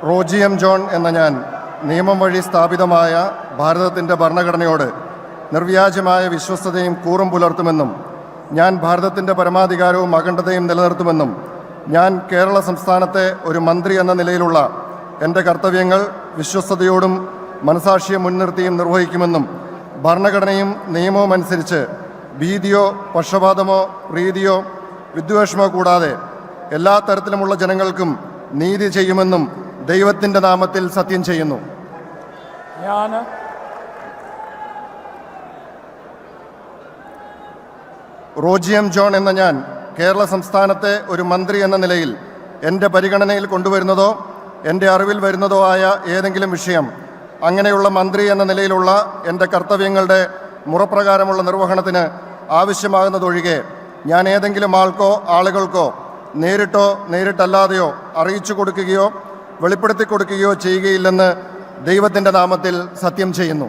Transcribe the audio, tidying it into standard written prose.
Roji M John എന്ന ഞാൻ നിയമം വഴി സ്ഥാപിതമായ ഭാരതത്തിൻ്റെ ഭരണഘടനയോട് നിർവ്യാജമായ വിശ്വസ്തതയും കൂറും പുലർത്തുമെന്നും ഞാൻ ഭാരതത്തിൻ്റെ പരമാധികാരവും അഖണ്ഡതയും നിലനിർത്തുമെന്നും ഞാൻ കേരള സംസ്ഥാനത്തെ ഒരു മന്ത്രി എന്ന നിലയിലുള്ള എൻ്റെ കർത്തവ്യങ്ങൾ വിശ്വസ്തയോടും മനസാക്ഷിയെ മുൻനിർത്തിയും നിർവഹിക്കുമെന്നും ഭരണഘടനയും നിയമവും അനുസരിച്ച് ഭീതിയോ പക്ഷപാതമോ പ്രീതിയോ വിദ്വേഷമോ കൂടാതെ എല്ലാ തരത്തിലുമുള്ള ജനങ്ങൾക്കും നീതി ചെയ്യുമെന്നും ദൈവത്തിൻ്റെ നാമത്തിൽ സത്യം ചെയ്യുന്നു. റോജി എം ജോൺ എന്ന ഞാൻ കേരള സംസ്ഥാനത്തെ ഒരു മന്ത്രി എന്ന നിലയിൽ എൻ്റെ പരിഗണനയിൽ കൊണ്ടുവരുന്നതോ എൻ്റെ അറിവിൽ വരുന്നതോ ആയ ഏതെങ്കിലും വിഷയം അങ്ങനെയുള്ള മന്ത്രി എന്ന നിലയിലുള്ള എൻ്റെ കർത്തവ്യങ്ങളുടെ മുറപ്രകാരമുള്ള നിർവഹണത്തിന് ആവശ്യമാകുന്നതൊഴികെ ഞാൻ ഏതെങ്കിലും ആളുകൾക്കോ നേരിട്ടോ നേരിട്ടല്ലാതെയോ അറിയിച്ചു കൊടുക്കുകയോ വെളിപ്പെടുത്തി കൊടുക്കുകയോ ചെയ്യുകയില്ലെന്ന് ദൈവത്തിൻ്റെ നാമത്തിൽ സത്യം ചെയ്യുന്നു.